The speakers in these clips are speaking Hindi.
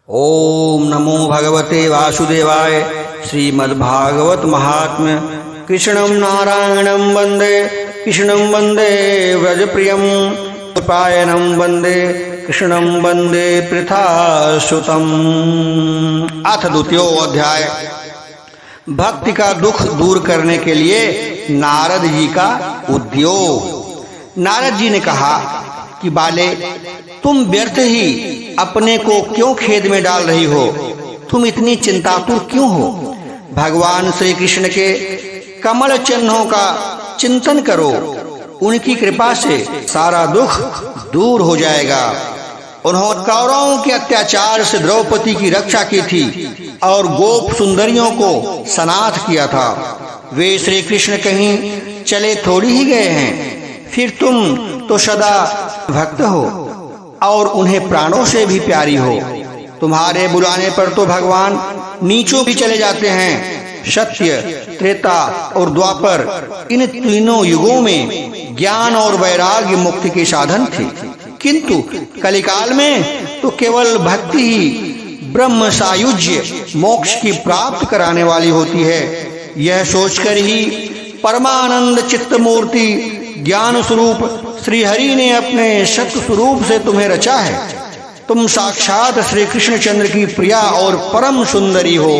ओम नमो भगवते वासुदेवाय। श्रीमद्भागवत महात्म्य। कृष्णं नारायणं वन्दे, कृष्णं वन्दे व्रजप्रियं, पायनं वन्दे कृष्णं वन्दे पृथासुतम्। अथ द्वितीयो अध्याय। भक्ति का दुख दूर करने के लिए नारद जी का उद्योग। नारद जी ने कहा कि बाले, तुम व्यर्थ ही अपने को क्यों खेद में डाल रही हो? तुम इतनी चिंतातुर क्यों हो? भगवान श्री कृष्ण के कमल चिन्हों का चिंतन करो, उनकी कृपा से सारा दुख दूर हो जाएगा। उन्होंने कौरवों के अत्याचार से द्रौपदी की रक्षा की थी और गोप सुंदरियों को सनाथ किया था। वे श्री कृष्ण कहीं चले थोड़ी ही गए हैं। फिर तुम तो सदा भक्त हो और उन्हें प्राणों से भी प्यारी हो। तुम्हारे बुलाने पर तो भगवान नीचों भी चले जाते हैं। सत्य, त्रेता और द्वापर, इन तीनों युगों में ज्ञान और वैराग्य मुक्ति के साधन थे, किंतु कलिकाल में तो केवल भक्ति ही ब्रह्म सायुज्य मोक्ष की प्राप्त कराने वाली होती है। यह सोचकर ही परमानंद चित्त मूर्ति ज्ञान स्वरूप श्री हरि ने अपने सत्य स्वरूप से तुम्हें रचा है। तुम साक्षात श्री कृष्णचंद्र की प्रिया और परम सुंदरी हो।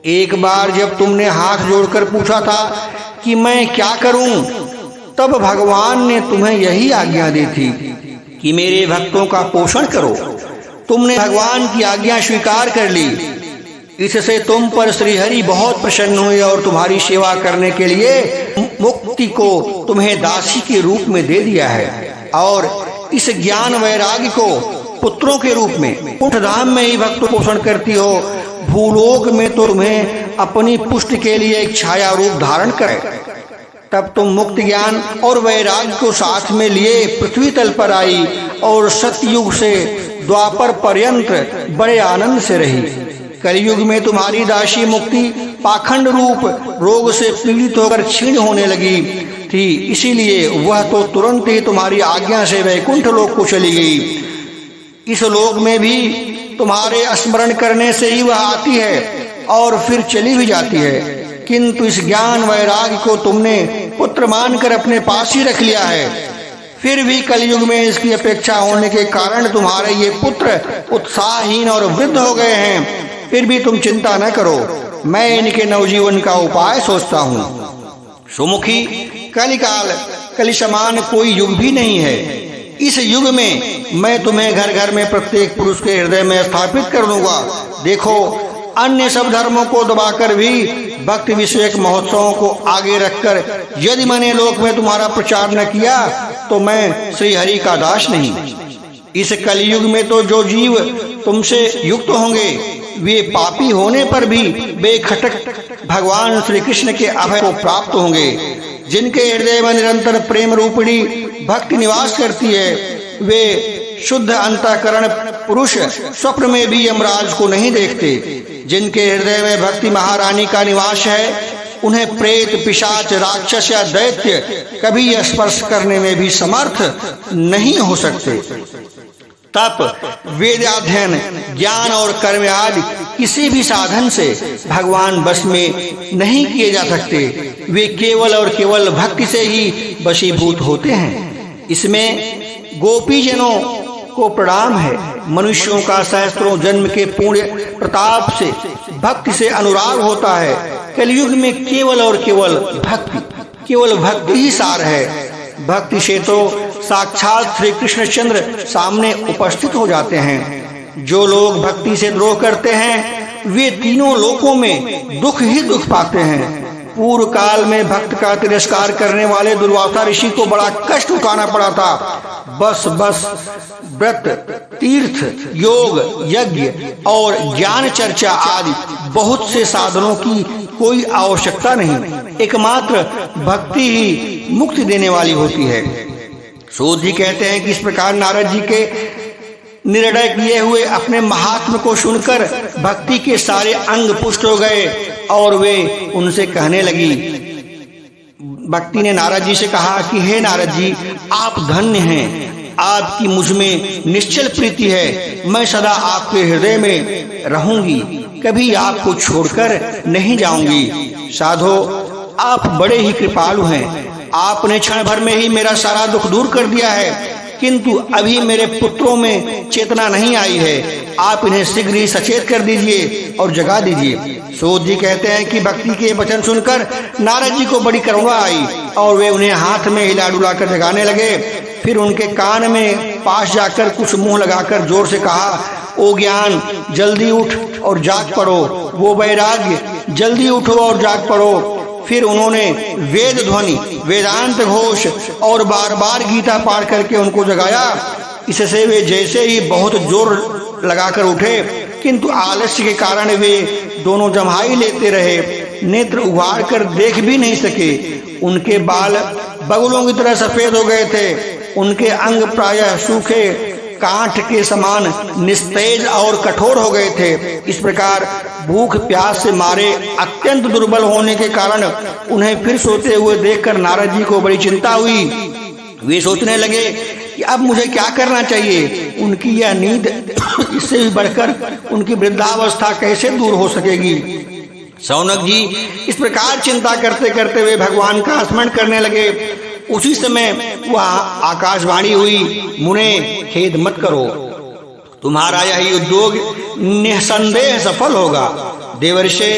एक बार जब तुमने हाथ जोड़कर पूछा था कि मैं क्या करूं, तब भगवान ने तुम्हें यही आज्ञा दी थी कि मेरे भक्तों का पोषण करो। तुमने भगवान की आज्ञा स्वीकार कर ली। इससे तुम पर श्रीहरि बहुत प्रसन्न हुए और तुम्हारी सेवा करने के लिए मुक्ति को तुम्हें दासी के रूप में दे दिया है और इस ज्ञान वैराग्य को पुत्रों के रूप में कुंठधाम में ही भक्त पोषण करती हो। भूलोक में तो तुम्हें अपनी पुष्टि के लिए एक छाया रूप धारण करे। तब तुम मुक्त ज्ञान और वैराग्य को साथ में लिए पृथ्वी तल पर आई और सतयुग से द्वापर पर्यंत बड़े आनंद से रही। कलयुग में तुम्हारी दासी मुक्ति पाखंड रूप रोग से पीड़ित होकर क्षीण होने लगी थी, इसीलिए वह तो तुरंत ही तुम्हारी आज्ञा से वैकुंठ लोक को चली गई। इस लोक में भी तुम्हारे स्मरण करने से ही वह आती है और फिर चली भी जाती है, किंतु इस ज्ञान वैराग्य को तुमने पुत्र मानकर अपने पास ही रख लिया है। फिर भी कलयुग में इसकी अपेक्षा होने के कारण तुम्हारे ये पुत्र उत्साहहीन और वृद्ध हो गए हैं। फिर भी तुम चिंता न करो, मैं इनके नवजीवन का उपाय सोचता हूँ। सुमुखी, कलिकाल कलिसमान कोई युग भी नहीं है। इस युग में मैं तुम्हें घर घर में प्रत्येक पुरुष के हृदय में स्थापित कर दूंगा। देखो, अन्य सब धर्मों को दबाकर भी भक्ति विषयक महोत्सवों को आगे रखकर यदि मैंने लोक में तुम्हारा प्रचार न किया तो मैं श्री हरि का दास नहीं। इस कलयुग में तो जो जीव तुमसे युक्त होंगे वे पापी होने पर भी बेखटक भगवान श्री कृष्ण के अभय को प्राप्त होंगे। जिनके हृदय में निरंतर प्रेम रूपिणी भक्ति निवास करती है, वे शुद्ध अंतःकरण पुरुष स्वप्न में भी यमराज को नहीं देखते। जिनके हृदय में भक्ति महारानी का निवास है, उन्हें प्रेत, पिशाच, राक्षस या दैत्य कभी स्पर्श करने में भी समर्थ नहीं हो सकते। तप, वेदाध्ययन, ज्ञान और कर्म आदि किसी भी साधन से भगवान बस में नहीं किए जा सकते। वे केवल और केवल भक्ति से ही वशीभूत होते हैं। इसमें गोपीजनों को प्रणाम है। मनुष्यों का सहस्त्रों जन्म के पुण्य प्रताप से भक्ति से अनुराग होता है। कलयुग में केवल और केवल भक्ति ही सार है। भक्ति से तो साक्षात श्री कृष्णचंद्र सामने उपस्थित हो जाते हैं। जो लोग भक्ति से द्रोह करते हैं वे तीनों लोकों में दुख ही दुख पाते हैं। पूर्व काल में भक्त का तिरस्कार करने वाले दुर्वासा ऋषि को बड़ा कष्ट उठाना पड़ा था। बस व्रत, तीर्थ, योग, यज्ञ और ज्ञान चर्चा आदि बहुत से साधनों की कोई आवश्यकता नहीं। एकमात्र भक्ति ही मुक्ति देने वाली होती है। सूत जी कहते हैं कि इस प्रकार नारद जी के निर्णय किए हुए अपने महात्म को सुनकर भक्ति के सारे अंग पुष्ट हो गए और वे उनसे कहने लगी। भक्ति ने नारद जी से कहा कि हे नारद जी, आप धन्य हैं, आपकी मुझ में निश्चल प्रीति है। मैं सदा आपके हृदय में रहूंगी, कभी आपको छोड़कर नहीं जाऊंगी। साधो, आप बड़े ही कृपालु हैं। आपने क्षण भर में ही मेरा सारा दुख दूर कर दिया है, किंतु अभी मेरे पुत्रों में चेतना नहीं आई है। आप इन्हें शीघ्र ही सचेत कर दीजिए और जगा दीजिए। सूत जी कहते हैं कि भक्ति के वचन सुनकर नारद जी को बड़ी करुणा आई और वे उन्हें हाथ में हिला डुला कर जगाने लगे। फिर उनके कान में पास जाकर कुछ मुंह लगाकर जोर से कहा, ओ ज्ञान, जल्दी उठ और जाग पड़ो। वो वैराग्य, जल्दी उठो और जाग पड़ो। फिर उन्होंने वेद ध्वनि, वेदांत घोष और बार बार गीता पाठ करके उनको जगाया। इससे वे जैसे ही बहुत जोर लगाकर उठे, किंतु आलस्य के कारण वे दोनों जम्हाई लेते रहे, नेत्र उभार कर देख भी नहीं सके। उनके बाल बगुलों की तरह सफेद हो गए थे। उनके अंग प्रायः सूखे काठ के समान निस्तेज और कठोर हो गए थे। इस प्रकार भूख प्यास से मारे अत्यंत दुर्बल होने के कारण उन्हें फिर सोते हुए देखकर नारद जी को बड़ी चिंता हुई। वे सोचने लगे कि अब मुझे क्या करना चाहिए। उनकी यह नींद, इससे भी बढ़कर उनकी वृद्धावस्था कैसे दूर हो सकेगी। शौनक जी इस प्रकार चिंता करते करते वे भगवान का स्मरण करने लगे। उसी समय वह आकाशवाणी हुई, मुने खेद मत करो, तुम्हारा यही उद्योग निसंदेह सफल होगा। देवर्षि,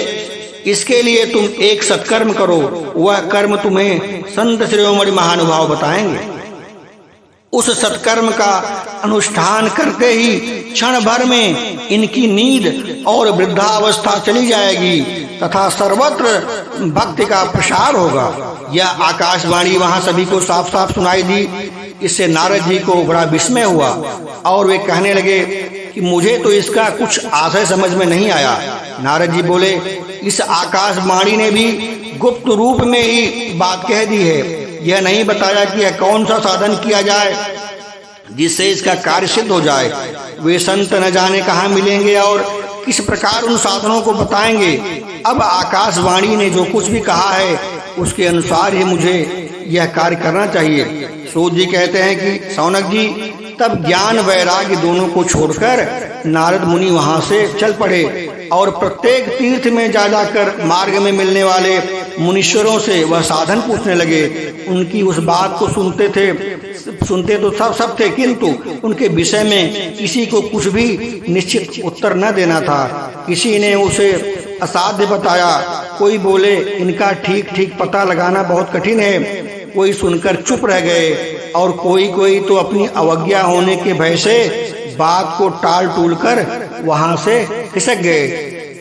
इसके लिए तुम एक सत्कर्म करो, वह कर्म तुम्हें संत शिरोमणि महानुभाव बताएंगे। उस सत्कर्म का अनुष्ठान करते ही क्षण भर में इनकी नींद और वृद्धावस्था चली जाएगी तथा सर्वत्र भक्ति का प्रसार होगा। यह आकाशवाणी वहां सभी को साफ साफ सुनाई दी। इससे नारद जी को बड़ा विस्मय हुआ और वे कहने लगे कि मुझे तो इसका कुछ आशय समझ में नहीं आया। नारद जी बोले, इस आकाशवाणी ने भी गुप्त रूप में ही बात कह दी है। यह नहीं बताया कि यह कौन सा साधन किया जाए जिससे इसका कार्य सिद्ध हो जाए। वे संत न जाने कहाँ मिलेंगे और किस प्रकार उन साधनों को बताएंगे। अब आकाशवाणी ने जो कुछ भी कहा है उसके अनुसार ही मुझे यह कार्य करना चाहिए। सूत जी कहते हैं कि शौनक जी तब ज्ञान वैराग्य दोनों को छोड़कर नारद मुनि वहां से चल पड़े और प्रत्येक तीर्थ में जा जाकर मार्ग में मिलने वाले मुनीश्वरों से वह साधन पूछने लगे। उनकी उस बात को सुनते तो सब थे, किंतु उनके विषय में किसी को कुछ भी निश्चित उत्तर न देना था। किसी ने उसे असाध्य बताया, कोई बोले इनका ठीक ठीक पता लगाना बहुत कठिन है, कोई सुनकर चुप रह गए और कोई तो अपनी अवज्ञा होने के भय से बात को टाल टूल कर वहां से खिसक गए।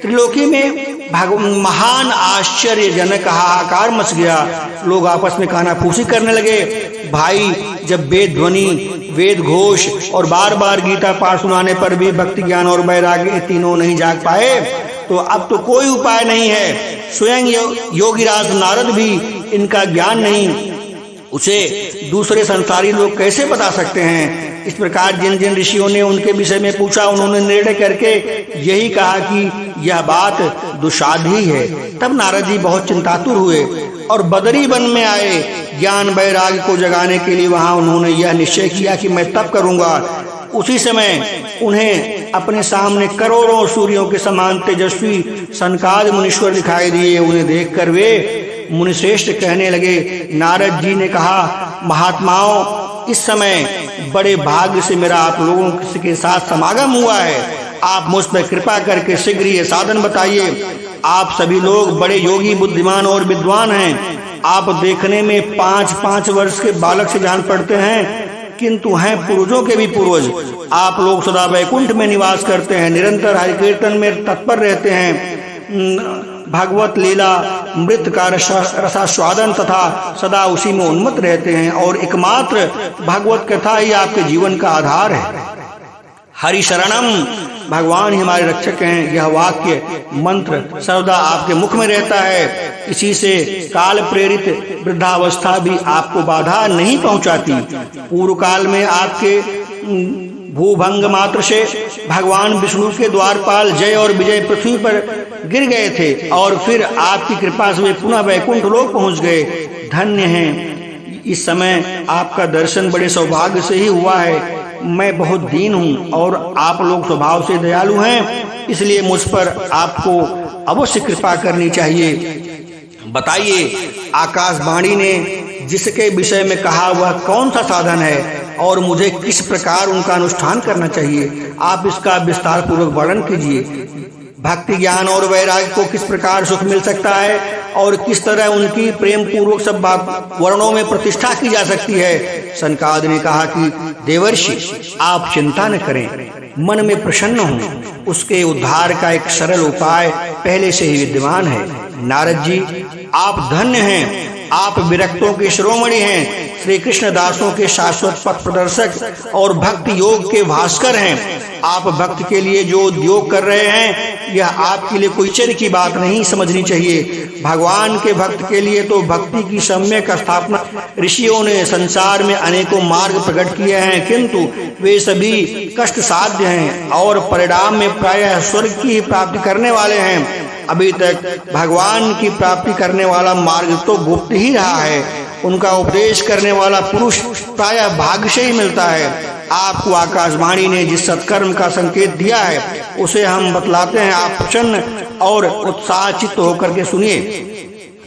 त्रिलोकी में महान आश्चर्यजनक हाहाकार मच गया। लोग आपस में कानाफूसी करने लगे। भाई, जब वेद ध्वनि, वेद घोष और बार बार गीता पाठ सुनाने पर भी भक्ति, ज्ञान और वैराग्य तीनों नहीं जाग पाए, तो अब तो कोई उपाय नहीं है। स्वयं योगीराज नारद भी इनका ज्ञान नहीं, उसे दूसरे संसारी लोग कैसे बता सकते हैं। इस प्रकार जिन जिन ऋषियों ने उनके विषय में पूछा, उन्होंने निर्णय करके यही कहा कि यह बात दुस्साध्य है। तब नारद जी बहुत चिंतातुर हुए और बदरी वन में आए। ज्ञान वैराग्य को जगाने के लिए वहां उन्होंने यह निश्चय किया कि मैं तप करूंगा। उसी समय उन्हें अपने सामने करोड़ों सूर्यों के समान तेजस्वी सनकादि मुनीश्वर दिखाई दिए। उन्हें देखकर वे मुनिश्रेष्ठ कहने लगे। नारद जी ने कहा, महात्माओं, इस समय बड़े भाग्य से मेरा आप लोगों के साथ समागम हुआ है। आप मुझ पर कृपा करके शीघ्र ये साधन बताइए। आप सभी लोग बड़े योगी, बुद्धिमान और विद्वान हैं। आप देखने में 5-5 वर्ष के बालक से जान पड़ते हैं, किंतु हैं पूर्वजों के भी पूर्वज। आप लोग सदा वैकुंठ में निवास करते हैं, निरंतर हरि कीर्तन में तत्पर रहते हैं, भागवत लीला मृत का रसास्वादन तथा सदा उसी में उन्मत्त रहते हैं और एकमात्र भागवत कथा ही आपके जीवन का आधार है। हरि शरणम, भगवान ही हमारे रक्षक हैं। यह वाक्य मंत्र सर्वदा आपके मुख में रहता है। इसी से काल प्रेरित वृद्धावस्था भी आपको बाधा नहीं पहुंचाती। पूर्व काल में आपके भूभंग मात्र से भगवान विष्णु के द्वारपाल जय और विजय पृथ्वी पर गिर गए थे और फिर आपकी कृपा से वे पुनः वैकुंठ लोक पहुंच गए। धन्य हैं इस समय आपका दर्शन बड़े सौभाग्य से ही हुआ है। मैं बहुत दीन हूँ और आप लोग स्वभाव से दयालु हैं, इसलिए मुझ पर आपको अवश्य कृपा करनी चाहिए। बताइए, आकाशवाणी ने जिसके विषय में कहा वह कौन सा साधन है और मुझे किस प्रकार उनका अनुष्ठान करना चाहिए? आप इसका विस्तार पूर्वक वर्णन कीजिए। भक्ति, ज्ञान और वैराग्य को किस प्रकार सुख मिल सकता है और किस तरह उनकी प्रेम पूर्वक सब वर्णों में प्रतिष्ठा की जा सकती है? सनकादि ने कहा कि देवर्षि, आप चिंता न करें, मन में प्रसन्न हूँ। उसके उद्धार का एक सरल उपाय पहले से ही विद्यमान है। नारद जी, आप धन्य हैं, आप विरक्तों के शिरोमणि हैं, श्री कृष्ण दासों के शाश्वत पथ प्रदर्शक और भक्ति योग के भास्कर हैं। आप भक्त के लिए जो उद्योग कर रहे हैं यह आपके लिए कोई चिर की बात नहीं समझनी चाहिए। भगवान के भक्त के लिए तो भक्ति की सम्यक स्थापना ऋषियों ने संसार में अनेकों मार्ग प्रकट किए हैं, किंतु वे सभी कष्ट साध्य हैं और परिणाम में प्रायः स्वर्ग की प्राप्ति करने वाले हैं। अभी तक भगवान की प्राप्ति करने वाला मार्ग तो गुप्त ही रहा है। उनका उपदेश करने वाला पुरुष प्रायः भाग्य से ही मिलता है। आपको आकाशवाणी ने जिस सत्कर्म का संकेत दिया है उसे हम बतलाते हैं, आप प्रसन्न और उत्साहचित्त होकर के सुनिए।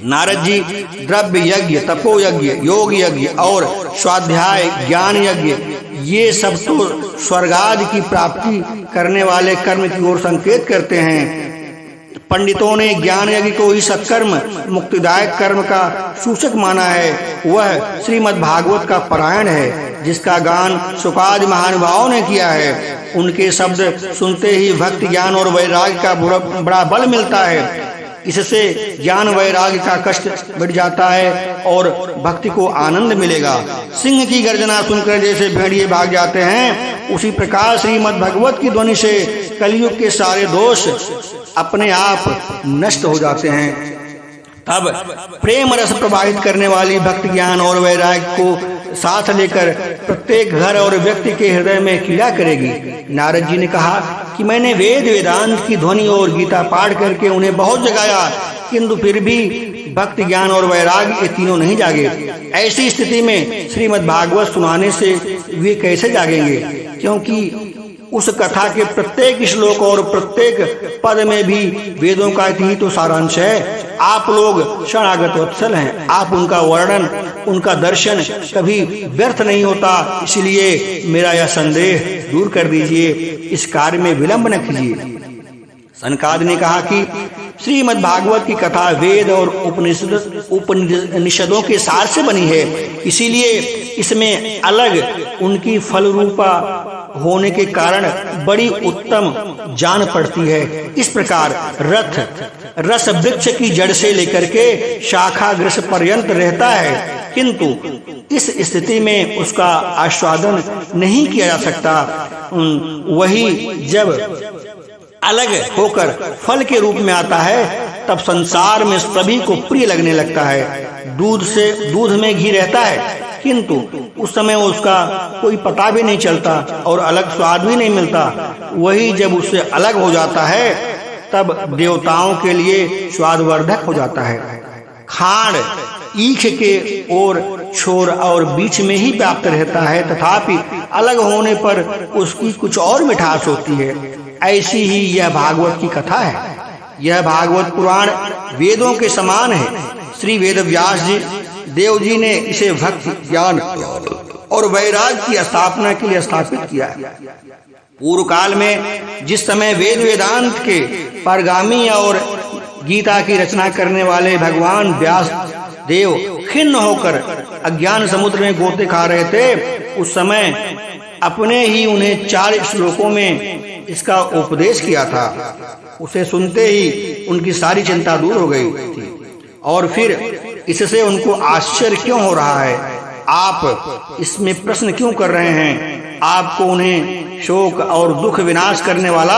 नारद जी, द्रव्य यज्ञ, तपो यज्ञ, योग यज्ञ और स्वाध्याय ज्ञान यज्ञ, ये सब तो स्वर्गादि की प्राप्ति करने वाले कर्म की ओर संकेत करते हैं। पंडितों ने ज्ञान यज्ञ को ही सत्कर्म, मुक्तिदायक कर्म का सूचक माना है। वह श्रीमद् भागवत का पारायण है, जिसका गान सुकादि महानुभावों ने किया है। उनके शब्द सुनते ही भक्ति, ज्ञान और वैराग्य का बड़ा बल मिलता है। इससे ज्ञान वैराग्य का कष्ट बढ़ जाता है और भक्ति को आनंद मिलेगा। सिंह की गर्जना सुनकर जैसे भेड़िए भाग जाते हैं, उसी प्रकार श्रीमद् भगवत की ध्वनि से कलयुग के सारे दोष अपने आप नष्ट हो जाते हैं। तब प्रेम रस प्रवाहित करने वाली भक्ति, ज्ञान और वैराग्य को साथ लेकर प्रत्येक घर और व्यक्ति के हृदय में क्रीड़ा करेगी। नारद जी ने कहा कि मैंने वेद वेदांत की ध्वनि और गीता पाठ करके उन्हें बहुत जगाया, किंतु फिर भी भक्ति, ज्ञान और वैराग्य ये तीनों नहीं जागे। ऐसी स्थिति में श्रीमद् भागवत सुनाने से वे कैसे जागेंगे? क्योंकि उस कथा के प्रत्येक श्लोक और प्रत्येक पद में भी वेदों का ही तो सारांश है। आप लोग शरणागत वत्सल हैं, आप उनका वर्णन, उनका दर्शन कभी व्यर्थ नहीं होता, इसलिए मेरा यह संदेह दूर कर दीजिए, इस कार्य में विलंब न कीजिए। सनकादि ने कहा कि श्रीमद् भागवत की कथा वेद और उपनिषदों के सार से बनी है, इसीलिए इसमें अलग उनकी फल रूपा होने के कारण बड़ी उत्तम जान पड़ती है। इस प्रकार रस वृक्ष की जड़ से लेकर के शाखा ग्रस पर्यंत रहता है, किंतु इस स्थिति में उसका आस्वादन नहीं किया जा सकता। वही जब अलग होकर फल के रूप में आता है, तब संसार में सभी को प्रिय लगने लगता है। दूध में घी रहता है, किंतु उस समय उसका कोई पता भी नहीं चलता और अलग स्वाद भी नहीं मिलता। वही जब उससे अलग हो जाता है, तब देवताओं के लिए स्वादवर्धक हो जाता है। खांड ईख के ओर छोर और बीच में ही व्याप्त रहता है, तथापि अलग होने पर उसकी कुछ और मिठास होती है। ऐसी ही यह भागवत की कथा है। यह भागवत पुराण वेदों के समान है। श्री वेद व्यास जी देव जी ने इसे भक्ति, ज्ञान और वैराग्य की स्थापना के लिए स्थापित किया है। पूर्व काल में जिस समय वेद वेदांत के परगामी और गीता की रचना करने वाले भगवान व्यास देव खिन्न होकर अज्ञान समुद्र में गोते खा रहे थे, उस समय अपने ही उन्हें 4 श्लोकों में इसका उपदेश किया था। उसे सुनते ही उनकी सारी चिंता दूर हो गई थी और फिर इससे उनको आश्चर्य क्यों हो रहा है? आप इसमें प्रश्न क्यों कर रहे हैं? आपको उन्हें शोक और दुख विनाश करने वाला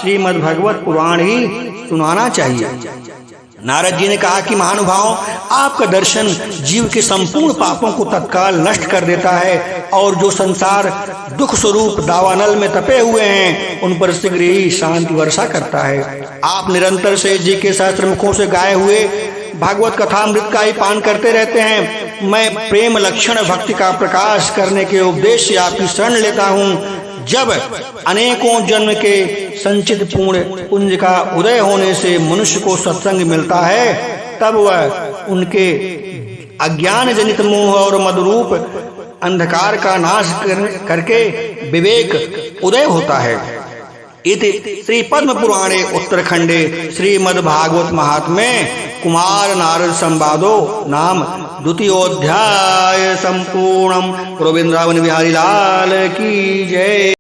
श्रीमद् भगवत पुराण ही सुनाना चाहिए। नारद जी ने कहा कि महानुभाव, आपका दर्शन जीव के संपूर्ण पापों को तत्काल नष्ट कर देता है और जो संसार दुख स्वरूप दावानल में तपे हुए हैं उन पर शीघ्र ही शांति वर्षा करता है। आप निरंतर से जी के सहस्त्र मुखों से गाए हुए भागवत कथामृत का ही पान करते रहते हैं। मैं प्रेम लक्षण भक्ति का प्रकाश करने के उपदेश से आपकी शरण लेता हूँ। जब अनेकों जन्म के संचित पूर्ण पुंज का उदय होने से मनुष्य को सत्संग मिलता है, तब वह उनके अज्ञान जनित मोह और मदरूप अंधकार का नाश करके विवेक उदय होता है। इति श्री पद्म पुराणे उत्तरखंडे श्रीमद्भागवत महात्म्ये कुमार नारद संवादो नाम द्वितीयोऽध्याय संपूर्णम्। गोविंद बिहारी लाल की जय।